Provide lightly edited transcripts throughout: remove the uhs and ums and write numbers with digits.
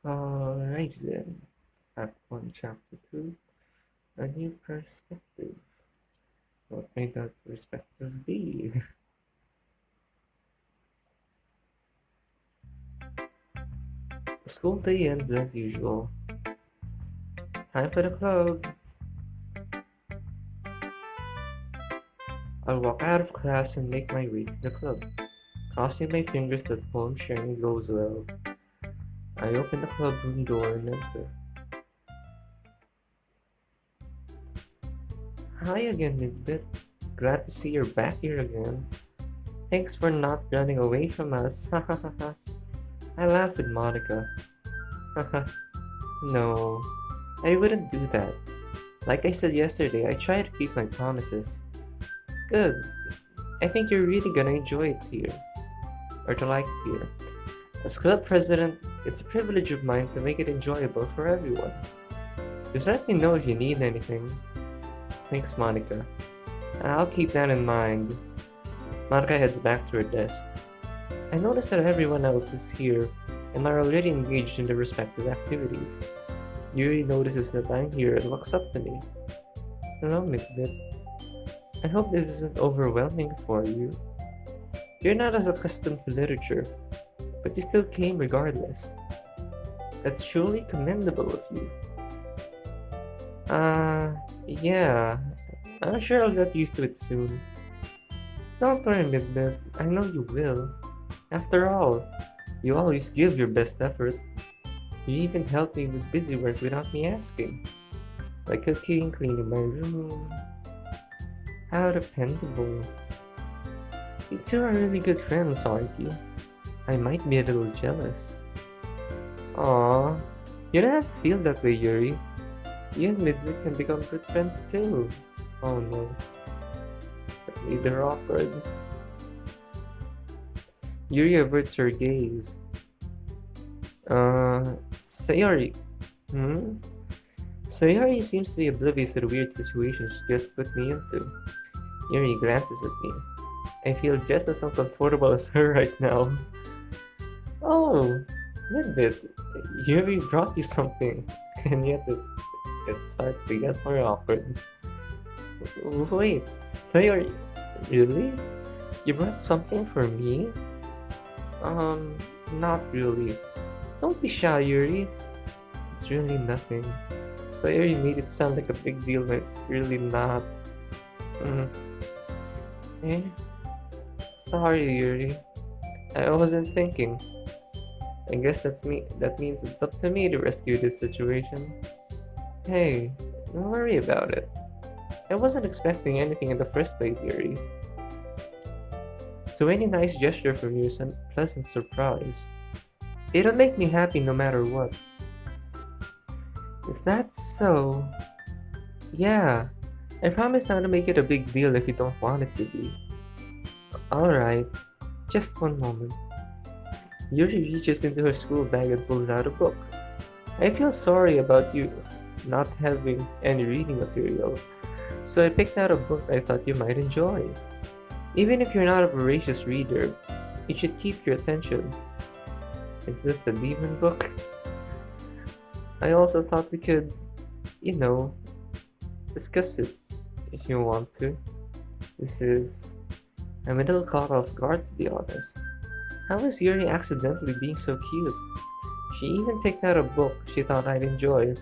Alright then. Act 1, Chapter 2. A new perspective. What may that perspective be? The school day ends as usual. Time for the club. I'll walk out of class and make my way to the club, crossing my fingers that poem sharing goes well. I open the club room door and enter. Hi again, Midbit. Glad to see you're back here again. Thanks for not running away from us. Ha ha ha ha. I laugh with Monica. Haha. No, I wouldn't do that. Like I said yesterday, I try to keep my promises. Good. I think you're really gonna enjoy it here, or to like it here. As club president, it's a privilege of mine to make it enjoyable for everyone. Just let me know if you need anything. Thanks, Monica. I'll keep that in mind. Monica heads back to her desk. I notice that everyone else is here and are already engaged in their respective activities. Yuri notices that I'm here and looks up to me. Hello, Midbit. I hope this isn't overwhelming for you. You're not as accustomed to literature, but you still came regardless. That's truly commendable of you. Yeah. I'm sure I'll get used to it soon. Don't worry, Midbit. I know you will. After all, you always give your best effort. You even help me with busy work without me asking. Like cooking, cleaning my room. How dependable. You two are really good friends, aren't you? I might be a little jealous. Aww, you don't have to feel that way, Yuri. You and Midway can become good friends too. Oh no. They're awkward. Yuri averts her gaze. Sayori. Hmm? Sayori seems to be oblivious to the weird situation she just put me into. Yuri glances at me. I feel just as uncomfortable as her right now. Oh, Midbit, Yuri brought you something, and yet it starts to get more awkward. Wait, Sayori, really? You brought something for me? Not really. Don't be shy, Yuri. It's really nothing. Sayori made it sound like a big deal when it's really not. Mm. Eh? Sorry, Yuri. I wasn't thinking. I guess that means it's up to me to rescue this situation. Hey, don't worry about it. I wasn't expecting anything in the first place, Yuri. So any nice gesture from you is a pleasant surprise. It'll make me happy no matter what. Is that so? Yeah. I promise not to make it a big deal if you don't want it to be. Alright. Just one moment. Yuri reaches into her school bag and pulls out a book. I feel sorry about you not having any reading material, so I picked out a book I thought you might enjoy. Even if you're not a voracious reader, it should keep your attention. Is this the demon book? I also thought we could, you know, discuss it if you want to. I'm a little caught off guard, to be honest. How is Yuri accidentally being so cute? She even picked out a book she thought I'd enjoy,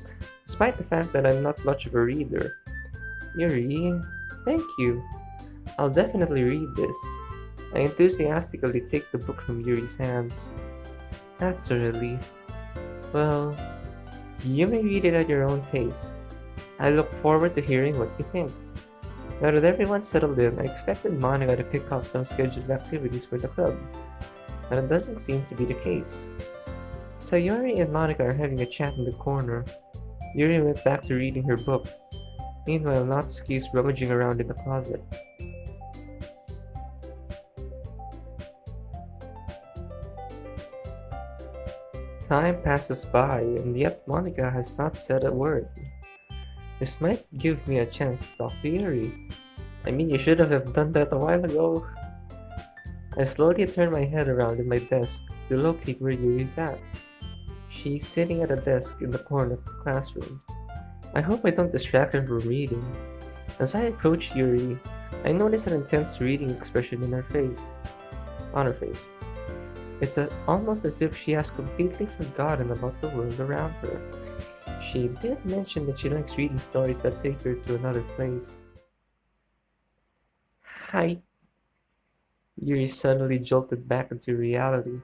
despite the fact that I'm not much of a reader. Yuri, thank you. I'll definitely read this. I enthusiastically take the book from Yuri's hands. That's a relief. Well, you may read it at your own pace. I look forward to hearing what you think. Now that everyone's settled in, I expected Monica to pick up some scheduled activities for the club, but it doesn't seem to be the case. So Yuri and Monica are having a chat in the corner. Yuri went back to reading her book. Meanwhile, Natsuki's rummaging around in the closet. Time passes by, and yet Monica has not said a word. This might give me a chance to talk to Yuri. I mean, you should have done that a while ago. I slowly turn my head around in my desk to locate where Yuri's at. She's sitting at a desk in the corner of the classroom. I hope I don't distract her from reading. As I approach Yuri, I notice an intense reading expression on her face. It's almost as if she has completely forgotten about the world around her. She did mention that she likes reading stories that take her to another place. Hi, Yuri suddenly jolted back into reality.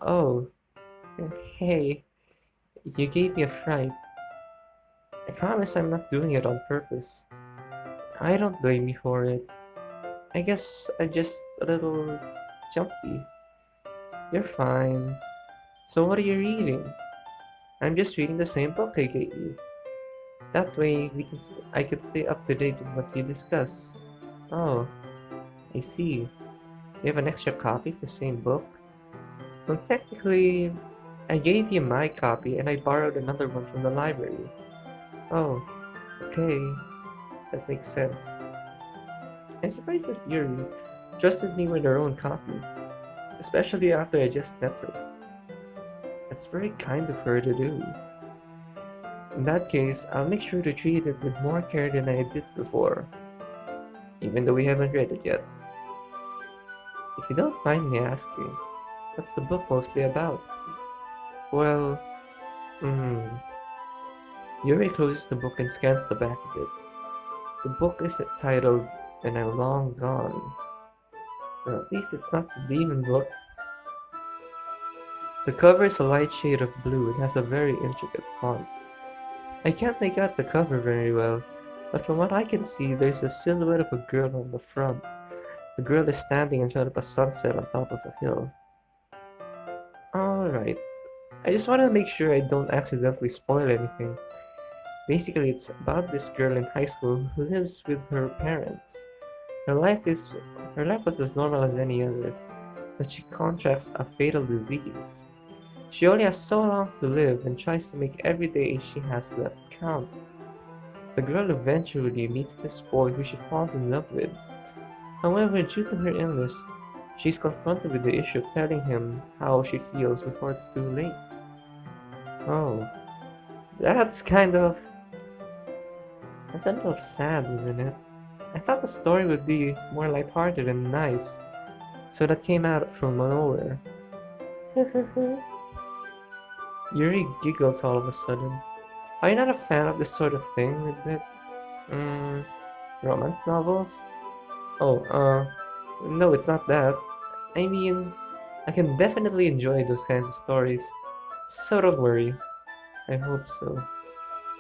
Oh, hey, you gave me a fright. I promise I'm not doing it on purpose. I don't blame you for it. I guess I'm just a little jumpy. You're fine. So what are you reading? I'm just reading the same book I gave you. That way I can stay up to date with what you discuss. Oh, I see. You have an extra copy of the same book? Well, technically, I gave you my copy and I borrowed another one from the library. Oh, okay. That makes sense. I'm surprised that Yuri trusted me with her own copy, especially after I just met her. That's very kind of her to do. In that case, I'll make sure to treat it with more care than I did before, even though we haven't read it yet. If you don't mind me asking, what's the book mostly about? Well, hmm. Yuri closes the book and scans the back of it. The book is titled And I'm Long Gone. Well, at least it's not the demon book. The cover is a light shade of blue and has a very intricate font. I can't make out the cover very well, but from what I can see, there's a silhouette of a girl on the front. The girl is standing in front of a sunset on top of a hill. Alright, I just want to make sure I don't accidentally spoil anything. Basically, it's about this girl in high school who lives with her parents. Her life is her life was as normal as any other, but she contracts a fatal disease. She only has so long to live and tries to make every day she has left count. The girl eventually meets this boy who she falls in love with. However, due to her illness, she's confronted with the issue of telling him how she feels before it's too late. Oh, that's kind of that's a little sad, isn't it? I thought the story would be more lighthearted and nice, so that came out from nowhere. Yuri giggles all of a sudden. Are you not a fan of this sort of thing with it? Mm, romance novels? Oh, no, it's not that. I mean, I can definitely enjoy those kinds of stories. So don't worry. I hope so.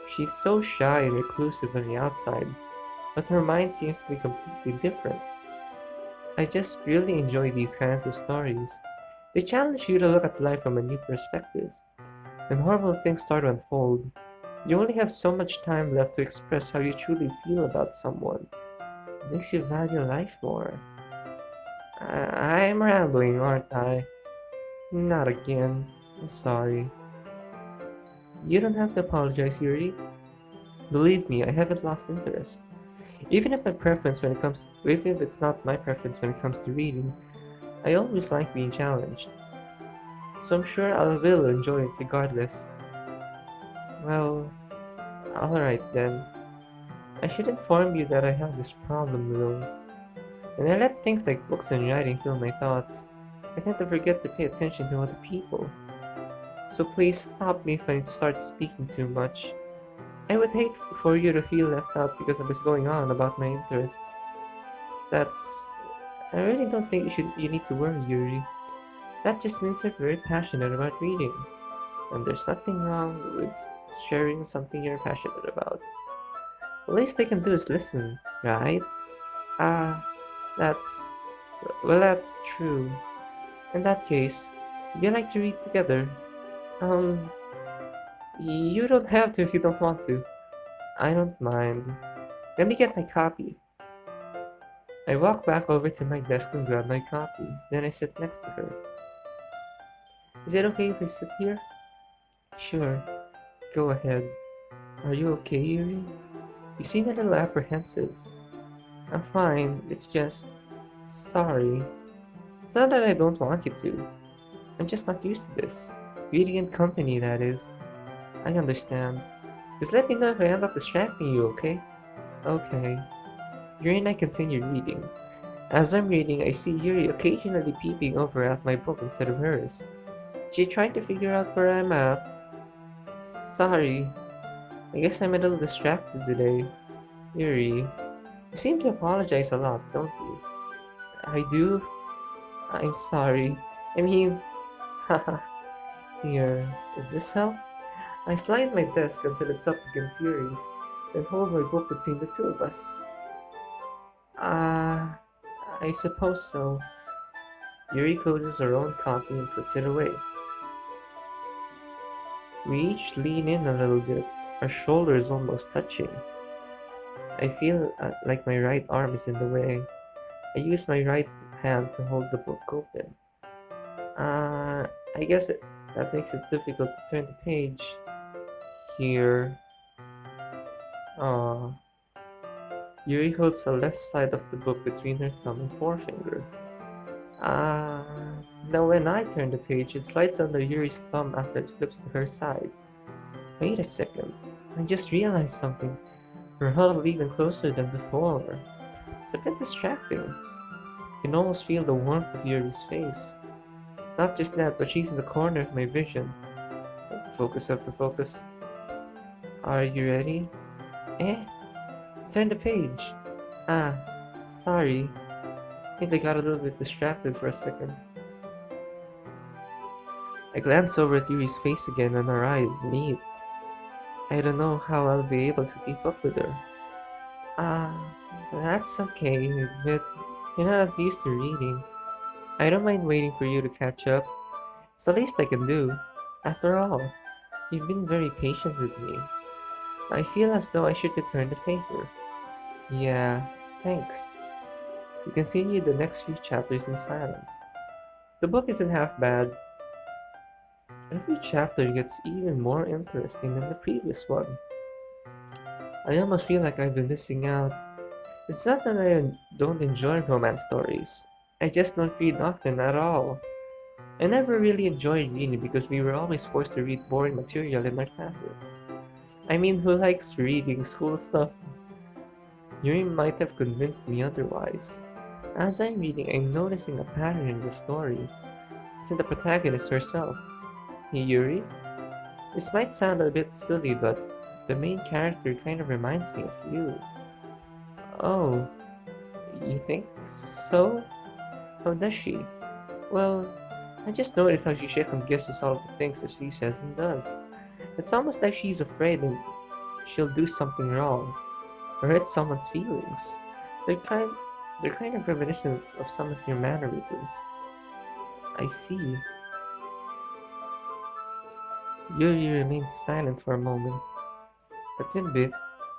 She's so shy and reclusive on the outside, but her mind seems to be completely different. I just really enjoy these kinds of stories. They challenge you to look at life from a new perspective. When horrible things start to unfold, you only have so much time left to express how you truly feel about someone. It makes you value life more. I'm rambling, aren't I? Not again. I'm sorry. You don't have to apologize, Yuri. Believe me, I haven't lost interest. Even if it's not my preference when it comes to reading, I always like being challenged. So I'm sure I will enjoy it regardless. Well, alright then. I should inform you that I have this problem though. When I let things like books and writing fill my thoughts, I tend to forget to pay attention to other people. So please stop me if I start speaking too much. I would hate for you to feel left out because of what's going on about my interests. That's... I really don't think you need to worry, Yuri. That just means you're very passionate about reading. And there's nothing wrong with sharing something you're passionate about. The least I can do is listen, right? Ah, that's... Well, that's true. In that case, would you like to read together? Um, you don't have to if you don't want to. I don't mind. Let me get my copy. I walk back over to my desk and grab my copy. Then I sit next to her. Is it okay if I sit here? Sure. Go ahead. Are you okay, Yuri? You seem a little apprehensive. I'm fine. It's just... Sorry. It's not that I don't want you to. I'm just not used to this. Reading in company, that is. I understand. Just let me know if I end up distracting you, okay? Okay. Yuri and I continue reading. As I'm reading, I see Yuri occasionally peeping over at my book instead of hers. She trying to figure out where I'm at. Sorry, I guess I'm a little distracted today. Yuri, you seem to apologize a lot, don't you? I do? I'm sorry. I mean, haha. Here, did this help? I slide my desk until it's up against Yuri's, then hold my book between the two of us. Ah, I suppose so. Yuri closes her own copy and puts it away. We each lean in a little bit, our shoulders almost touching. I feel like my right arm is in the way. I use my right hand to hold the book open. I guess that makes it difficult to turn the page. Here. Ah. Yuri holds the left side of the book between her thumb and forefinger. Ah. Now when I turn the page, it slides under Yuri's thumb after it flips to her side. Wait a second. I just realized something. We're huddled even closer than before. It's a bit distracting. You can almost feel the warmth of Yuri's face. Not just that, but she's in the corner of my vision. Focus of the focus. Are you ready? Eh? Turn the page. Ah, sorry. I think I got a little bit distracted for a second. I glance over at Yuri's face again and our eyes meet. I don't know how I'll be able to keep up with her. Ah, that's okay, but you're not as used to reading. I don't mind waiting for you to catch up. It's the least I can do. After all, you've been very patient with me. I feel as though I should return the favor. Yeah, thanks. We continue the next few chapters in silence. The book isn't half bad. Every chapter gets even more interesting than the previous one. I almost feel like I've been missing out. It's not that I don't enjoy romance stories. I just don't read often at all. I never really enjoyed reading because we were always forced to read boring material in our classes. I mean, who likes reading school stuff? Yuri might have convinced me otherwise. As I'm reading, I'm noticing a pattern in the story. It's in the protagonist herself. Yuri? This might sound a bit silly, but the main character kind of reminds me of you. Oh, you think so? How does she? Well, I just noticed how she second guesses all of the things that she says and does. It's almost like she's afraid that she'll do something wrong or hurt someone's feelings. They're kind they're kind of reminiscent of some of your mannerisms. I see. Yuri remains silent for a moment. But tidbit,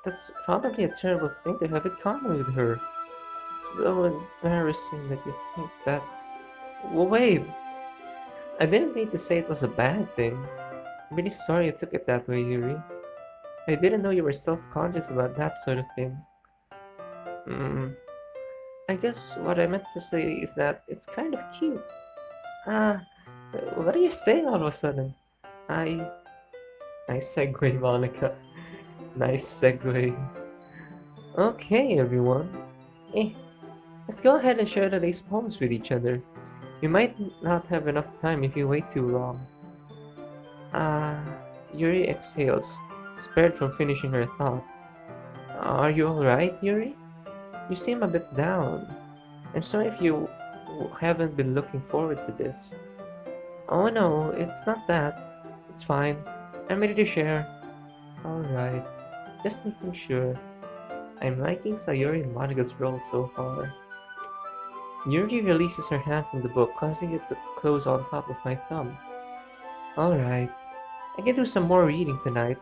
that's probably a terrible thing to have in common with her. It's so embarrassing that you think that. Well, wait, I didn't mean to say it was a bad thing. I'm really sorry I took it that way, Yuri. I didn't know you were self-conscious about that sort of thing. Hmm. I guess what I meant to say is that it's kind of cute. Ah, what are you saying all of a sudden? I... Nice segue, Monica. Nice segue. Okay, everyone. Eh, let's go ahead and share today's poems with each other. We might not have enough time if you wait too long. Ah, Yuri exhales, spared from finishing her thought. Are you alright, Yuri? You seem a bit down. I'm sorry if you haven't been looking forward to this. Oh no, it's not that. It's fine. I'm ready to share. Alright, just making sure. I'm liking Sayori and Monica's role so far. Yuri releases her hand from the book, causing it to close on top of my thumb. Alright, I can do some more reading tonight,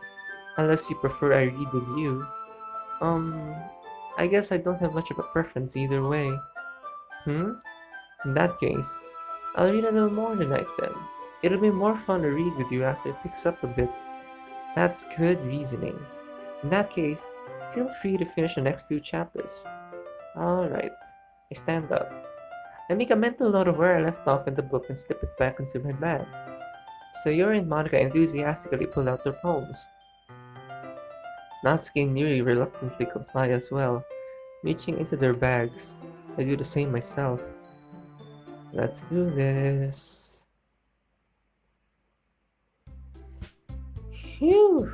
unless you prefer I read with you. Um, I guess I don't have much of a preference either way. Hmm? In that case, I'll read a little more tonight then. It'll be more fun to read with you after it picks up a bit. That's good reasoning. In that case, feel free to finish the next two chapters. Alright, I stand up. I make a mental note of where I left off in the book and slip it back into my bag. So Yuri and Monica enthusiastically pull out their poems. Natsuki and Yuri reluctantly comply as well, reaching into their bags. I do the same myself. Let's do this. Phew!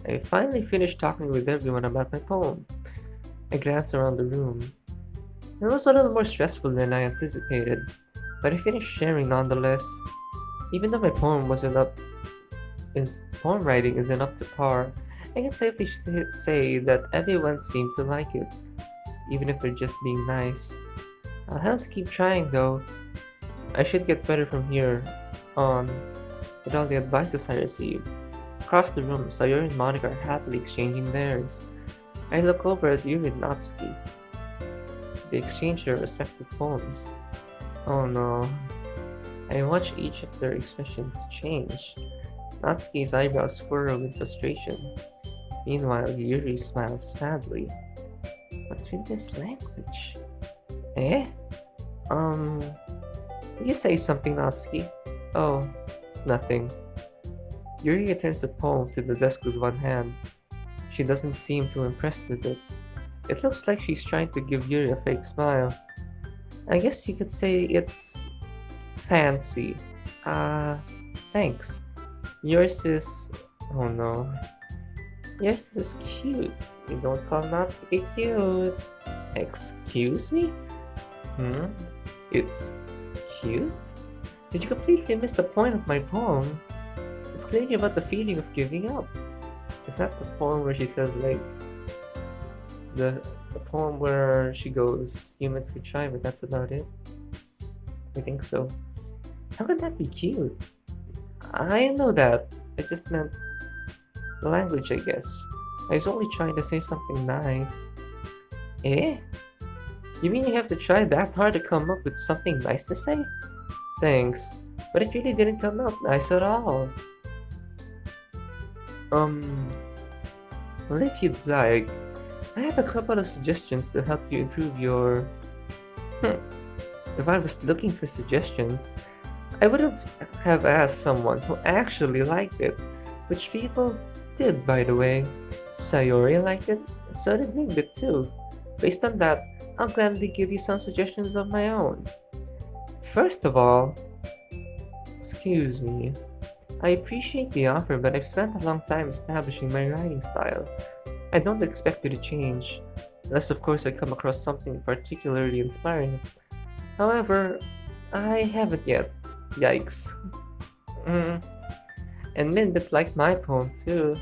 I finally finished talking with everyone about my poem. I glanced around the room. It was a little more stressful than I anticipated, but I finished sharing nonetheless. Even though my poem writing isn't up to par, I can safely say that everyone seemed to like it, even if they're just being nice. I'll have to keep trying though. I should get better from here on with all the advices I received. Across the room, Sayori and Monica are happily exchanging theirs. I look over at Yuri and Natsuki. They exchange their respective poems. Oh no. I watch each of their expressions change. Natsuki's eyebrows furrow with frustration. Meanwhile, Yuri smiles sadly. What's with this language? Eh? Did you say something, Natsuki? Oh, it's nothing. Yuri returns the poem to the desk with one hand. She doesn't seem too impressed with it. It looks like she's trying to give Yuri a fake smile. I guess you could say it's fancy. Thanks. Yours is... oh no. Yours is cute. You don't call Natsuki cute. Excuse me? It's cute? Did you completely miss the point of my poem? It's clearly about the feeling of giving up. Is that the poem where she says like... the poem where she goes, humans could try, but that's about it? I think so. How could that be cute? I know that. I just meant the language, I guess. I was only trying to say something nice. Eh? You mean you have to try that hard to come up with something nice to say? Thanks. But it really didn't come out nice at all. Well, if you'd like, I have a couple of suggestions to help you improve your... If I was looking for suggestions, I would have asked someone who actually liked it, which people did, by the way. Sayori liked it, so did MidBitYT too. Based on that, I'll gladly give you some suggestions of my own. First of all, excuse me, I appreciate the offer, but I've spent a long time establishing my writing style. I don't expect you to change, unless of course I come across something particularly inspiring. However, I haven't yet. Yikes. And MidBitYT liked my poem too.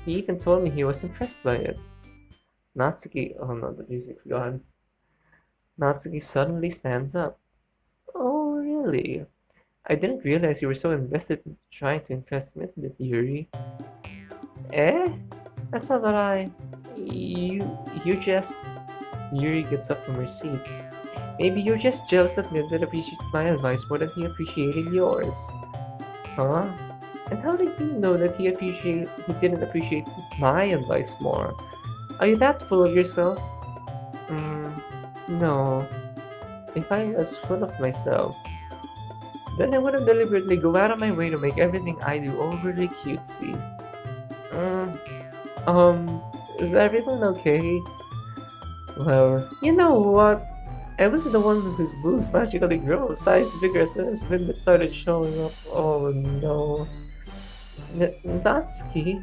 He even told me he was impressed by it. Natsuki... oh no, the music's gone. Natsuki suddenly stands up. Oh, really? I didn't realize you were so invested in trying to impress MidBitYT, Yuri. Eh? That's not what I... You just... Yuri gets up from her seat. Maybe you're just jealous that MidBitYT appreciates my advice more than he appreciated yours. Huh? And how did you know that he didn't appreciate my advice more? Are you that full of yourself? No. If I was full of myself, then I wouldn't deliberately go out of my way to make everything I do overly cutesy. Is everyone okay? Well, you know what? I was the one whose boobs magically grew size bigger as soon as MidBitYT started showing up. Oh no. Natsuki?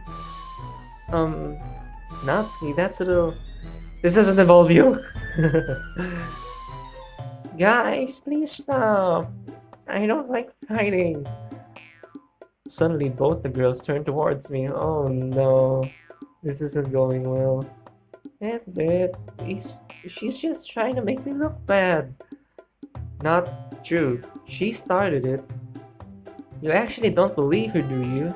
Natsuki, that's a little... This doesn't involve you! Guys, please stop! I don't like fighting! Suddenly, both the girls turn towards me. Oh no. This isn't going well. She's just trying to make me look bad. Not true. She started it. You actually don't believe her, do you?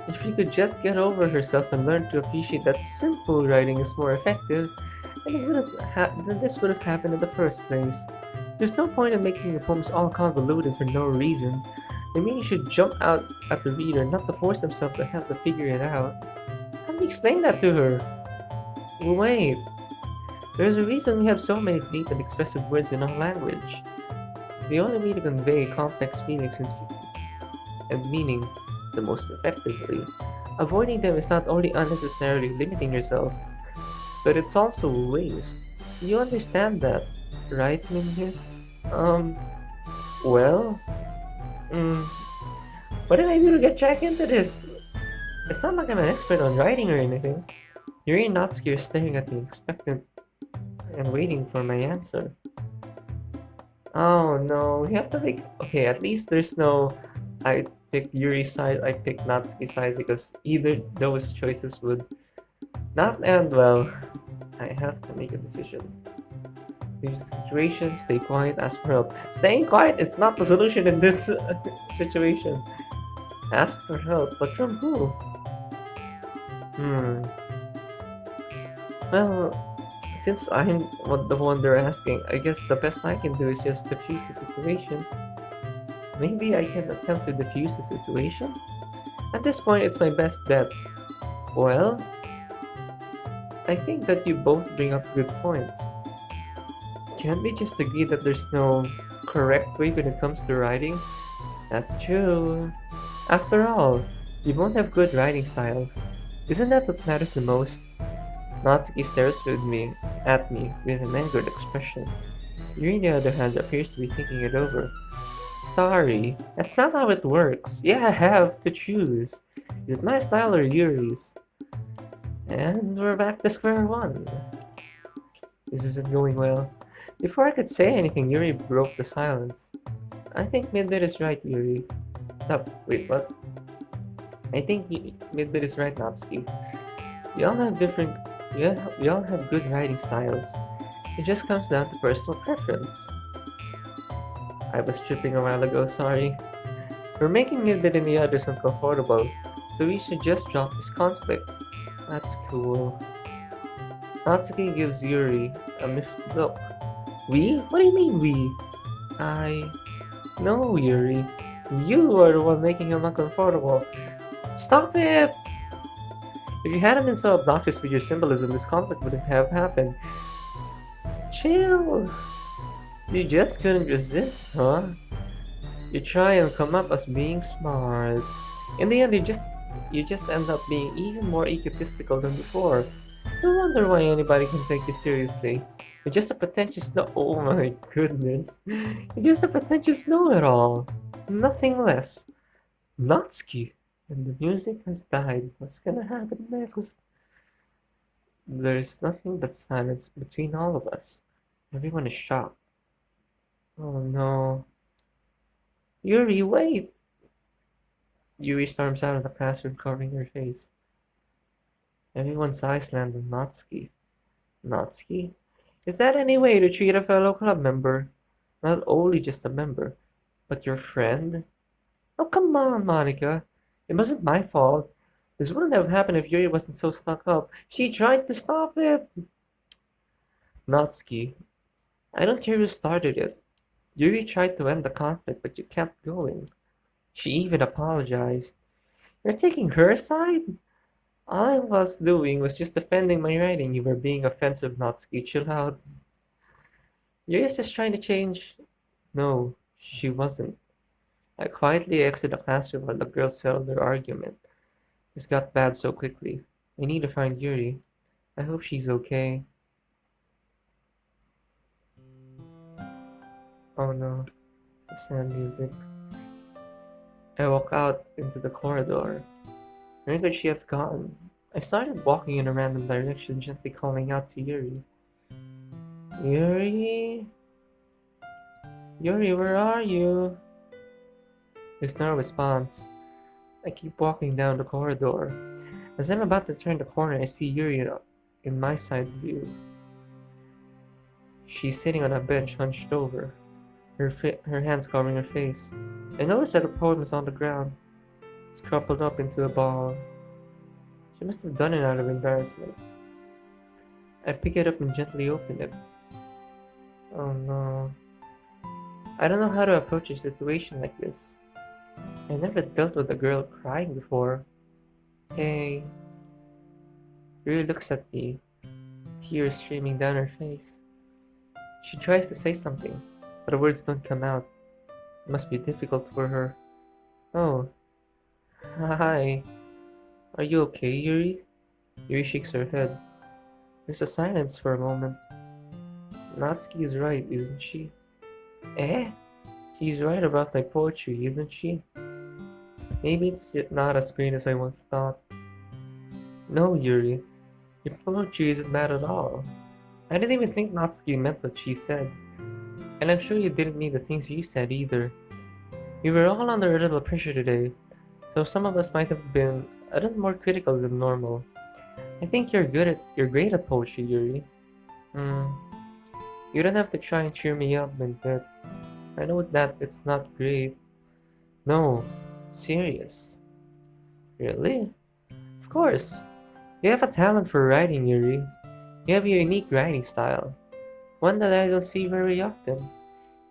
If she could just get over herself and learn to appreciate that simple writing is more effective, then this would have happened in the first place. There's no point in making your poems all convoluted for no reason. The meaning should jump out at the reader, not to force themselves to have to figure it out. How do you explain that to her? Wait. There's a reason we have so many deep and expressive words in our language. It's the only way to convey complex feelings and meaning the most effectively. Avoiding them is not only unnecessarily limiting yourself, but it's also waste. You understand that, right, Minhyun? Um, well, mm, what if I really get check into this? It's not like I'm an expert on writing or anything. Yuri and Natsuki are staring at me, expectant and waiting for my answer. Oh no, we have to make. Okay, at least there's no. I pick Yuri's side, I pick Natsuki's side because either those choices would not end well. I have to make a decision. There's a situation, stay quiet, ask for help. Staying quiet is not the solution in this situation. Ask for help, but from who? Hmm. Well, since I'm the one they're asking, I guess the best I can do is just defuse the situation. Maybe I can attempt to defuse the situation? At this point, it's my best bet. Well, I think that you both bring up good points. Can't we just agree that there's no correct way when it comes to writing? That's true. After all, you both have good writing styles. Isn't that what matters the most? Natsuki stares at me with an angered expression. Yuri, on the other hand, appears to be thinking it over. Sorry, that's not how it works. Yeah, I have to choose. Is it my style or Yuri's? And we're back to square one. This isn't going well. Before I could say anything, Yuri broke the silence. I think MidBit is right, Yuri. No, wait, what? I think MidBit is right, Natsuki. We all have different. We all have good writing styles. It just comes down to personal preference. I was tripping a while ago, sorry. We're making MidBit and the others uncomfortable, so we should just drop this conflict. That's cool. Natsuki gives Yuri a miffed look. We? What do you mean we? I... No, Yuri. You are the one making him uncomfortable. Stop it! If you hadn't been so obnoxious with your symbolism, this conflict wouldn't have happened. Chill! You just couldn't resist, huh? You try and come up as being smart. In the end, you just end up being even more egotistical than before. No wonder why anybody can take you seriously. You're just a pretentious oh my goodness. You're just a pretentious know-it-all. Nothing less. Natsuki. And the music has died. What's gonna happen next? There's nothing but silence between all of us. Everyone is shocked. Oh no. Yuri, wait! Yuri storms out of the classroom covering her face. Everyone's eyes land on Natsuki. Natsuki? Is that any way to treat a fellow club member? Not only just a member, but your friend? Oh, come on, Monica. It wasn't my fault. This wouldn't have happened if Yuri wasn't so stuck up. She tried to stop it. Natsuki, I don't care who started it. Yuri tried to end the conflict, but you kept going. She even apologized. You're taking her side? All I was doing was just defending my writing. You were being offensive, Natsuki. Chill out. Yuri's just trying to change. No, she wasn't. I quietly exited the classroom while the girls settled their argument. This got bad so quickly. I need to find Yuri. I hope she's okay. Oh no, the sad music. I walk out into the corridor. Where could she have gone? I started walking in a random direction, gently calling out to Yuri. Yuri? Yuri, where are you? There's no response. I keep walking down the corridor. As I'm about to turn the corner, I see Yuri in my side view. She's sitting on a bench hunched over, her hands covering her face. I notice that her poem is on the ground. It's crumpled up into a ball. She must have done it out of embarrassment. I pick it up and gently open it. Oh no. I don't know how to approach a situation like this. I never dealt with a girl crying before. Hey. Yuri looks at me, tears streaming down her face. She tries to say something, but the words don't come out. It must be difficult for her. Oh, Hi, are you okay, Yuri? Yuri shakes her head. There's a silence for a moment. Natsuki is right, isn't she? Eh? She's right about my poetry, isn't she? Maybe it's not as great as I once thought. No, Yuri, your poetry isn't bad at all. I didn't even think Natsuki meant what she said. And I'm sure you didn't mean the things you said either. We were all under a little pressure today, so some of us might have been a little more critical than normal. I think you're great at poetry, Yuri. Hmm, you don't have to try and cheer me up, but I know that it's not great. No, serious. Really? Of course. You have a talent for writing, Yuri. You have a unique writing style, one that I don't see very often.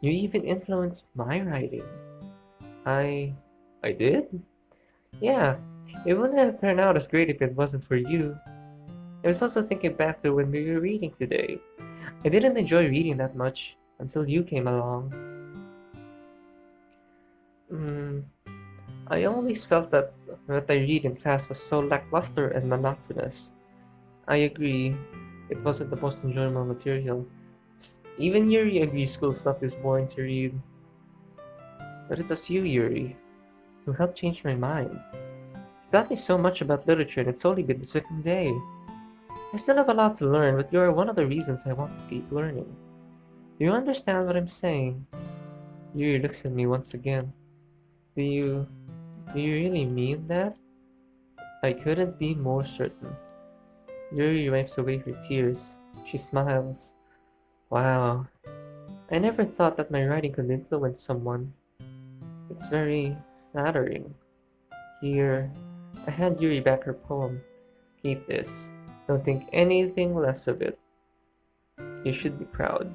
You even influenced my writing. I... I did? Yeah, it wouldn't have turned out as great if it wasn't for you. I was also thinking back to when we were reading today. I didn't enjoy reading that much until you came along. Hmm, I always felt that what I read in class was so lackluster and monotonous. I agree, it wasn't the most enjoyable material. Even Yuri agrees school stuff is boring to read. But it was you, Yuri, who helped change my mind. You taught me so much about literature and it's only been the second day. I still have a lot to learn, but you are one of the reasons I want to keep learning. Do you understand what I'm saying? Yuri looks at me once again. Do you... do you really mean that? I couldn't be more certain. Yuri wipes away her tears. She smiles. Wow, I never thought that my writing could influence someone. It's very flattering. Here, I hand Yuri back her poem. Keep this. Don't think anything less of it. You should be proud.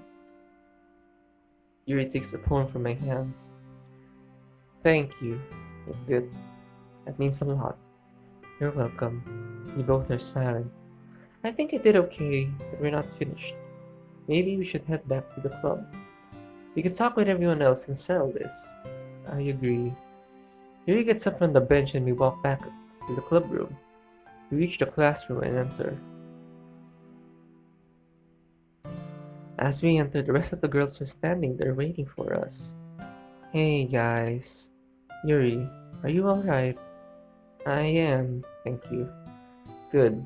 Yuri takes the poem from my hands. Thank you, MidBit. That means a lot. You're welcome. We both are silent. I think I did okay, but we're not finished. Maybe we should head back to the club. We can talk with everyone else and settle this. I agree. Yuri gets up from the bench and we walk back to the club room. We reach the classroom and enter. As we enter, the rest of the girls are standing there waiting for us. Hey guys. Yuri, are you alright? I am, thank you. Good.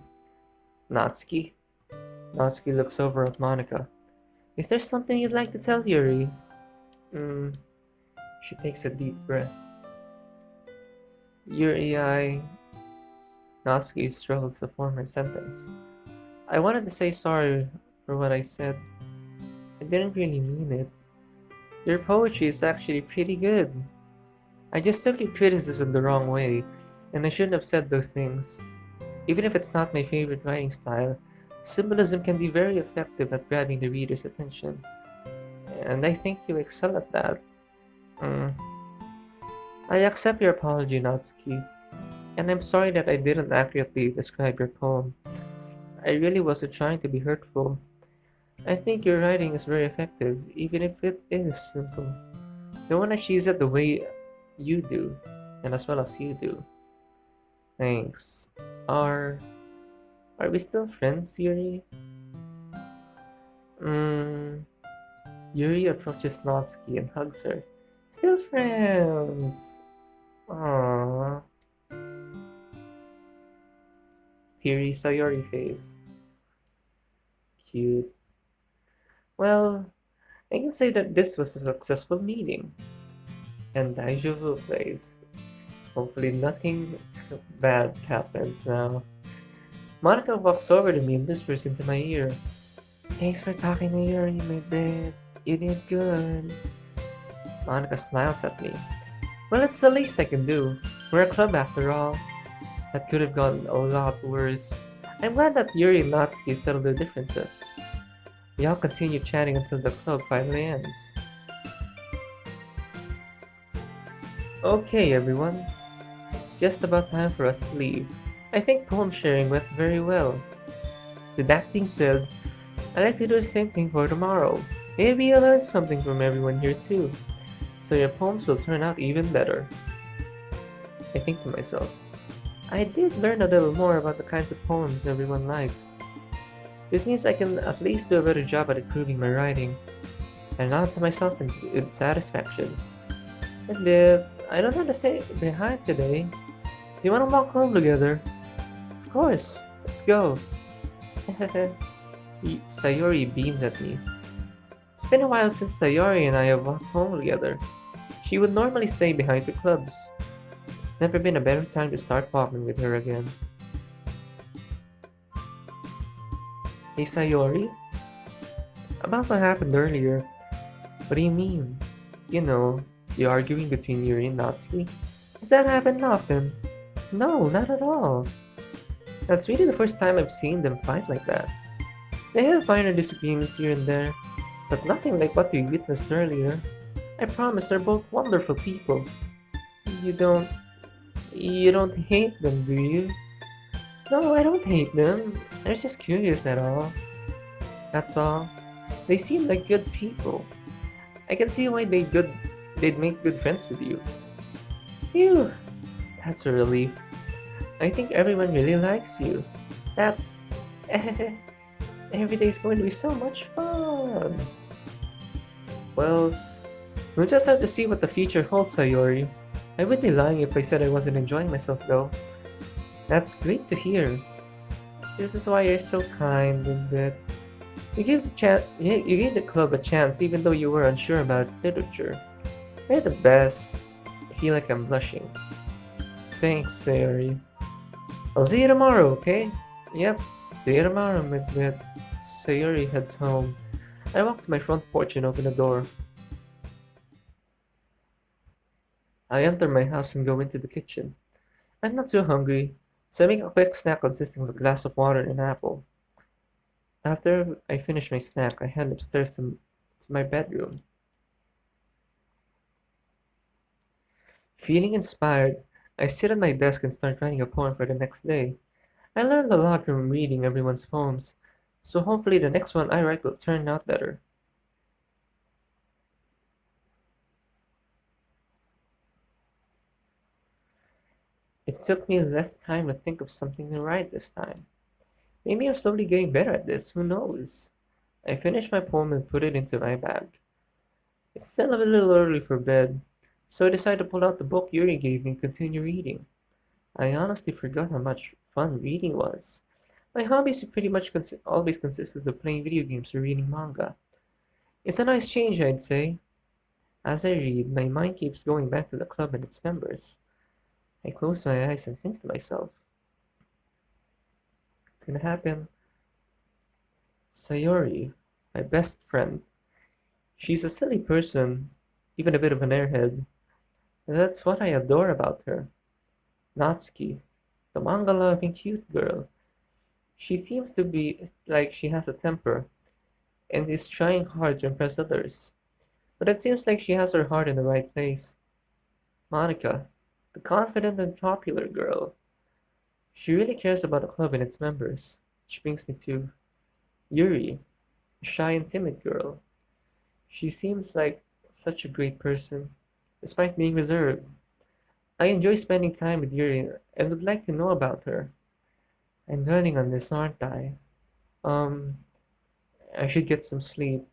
Natsuki? Natsuki looks over at Monica. Is there something you'd like to tell Yuri? She takes a deep breath. Yuri, Natsuki struggles to form her sentence. I wanted to say sorry for what I said. I didn't really mean it. Your poetry is actually pretty good. I just took your criticism the wrong way, and I shouldn't have said those things. Even if it's not my favorite writing style, symbolism can be very effective at grabbing the reader's attention. And I think you excel at that. I accept your apology, Natsuki, and I'm sorry that I didn't accurately describe your poem. I really wasn't trying to be hurtful. I think your writing is very effective, even if it is simple. No one achieves it the way you do, and as well as you do. Thanks. Are are we still friends, Yuri? Yuri approaches Natsuki and hugs her. Still friends. Aww. Teary Sayori face. Cute. Well, I can say that this was a successful meeting. And Daijoubu plays. Hopefully nothing bad happens now. Monica walks over to me and whispers into my ear. Thanks for talking to Yuri, my babe. You did good. Monica smiles at me. Well, it's the least I can do. We're a club after all. That could have gone a lot worse. I'm glad that Yuri and Natsuki settled their differences. We all continue chatting until the club finally ends. Okay, everyone. It's just about time for us to leave. I think poem sharing went very well. With that being said, I'd like to do the same thing for tomorrow. Maybe you'll learn something from everyone here too, so your poems will turn out even better. I think to myself. I did learn a little more about the kinds of poems everyone likes. This means I can at least do a better job at improving my writing. I nod to myself with satisfaction. And I don't have to stay behind today. Do you want to walk home together? Of course. Let's go. Sayori beams at me. It's been a while since Sayori and I have walked home together. She would normally stay behind for clubs. It's never been a better time to start walking with her again. Hey Sayori, about what happened earlier. What do you mean? You know, the arguing between Yuri and Natsuki? Does that happen often? No, not at all. That's really the first time I've seen them fight like that. They have minor disagreements here and there, but nothing like what we witnessed earlier. I promise they're both wonderful people. You don't... You don't hate them, do you? No, I don't hate them. I was just curious at all. That's all. They seem like good people. I can see why they'd make good friends with you. Phew, that's a relief. I think everyone really likes you. That's... Every day's going to be so much fun. Well, we'll just have to see what the future holds, Sayori. I would be lying if I said I wasn't enjoying myself though. That's great to hear. This is why you're so kind and that you gave the club a chance even though you were unsure about literature. You're the best. I feel like I'm blushing. Thanks, Sayori. I'll see you tomorrow, okay? Yep, see you tomorrow, MidBit. Sayori heads home. I walk to my front porch and open the door. I enter my house and go into the kitchen. I'm not too hungry, so I make a quick snack consisting of a glass of water and an apple. After I finish my snack, I head upstairs to my bedroom. Feeling inspired, I sit at my desk and start writing a poem for the next day. I learned a lot from reading everyone's poems, so hopefully the next one I write will turn out better. It took me less time to think of something to write this time. Maybe I'm slowly getting better at this, who knows? I finished my poem and put it into my bag. It's still a little early for bed, so I decided to pull out the book Yuri gave me and continue reading. I honestly forgot how much fun reading was. My hobbies pretty much always consisted of playing video games or reading manga. It's a nice change, I'd say. As I read, my mind keeps going back to the club and its members. I close my eyes and think to myself, it's gonna happen. Sayori, my best friend. She's a silly person, even a bit of an airhead. That's what I adore about her. Natsuki, the manga-loving cute girl. She seems to be like she has a temper, and is trying hard to impress others. But it seems like she has her heart in the right place. Monica, the confident and popular girl. She really cares about the club and its members, which brings me to Yuri, a shy and timid girl. She seems like such a great person, despite being reserved. I enjoy spending time with Yuri and would like to know about her. I'm dwelling on this, aren't I? Um, I should get some sleep.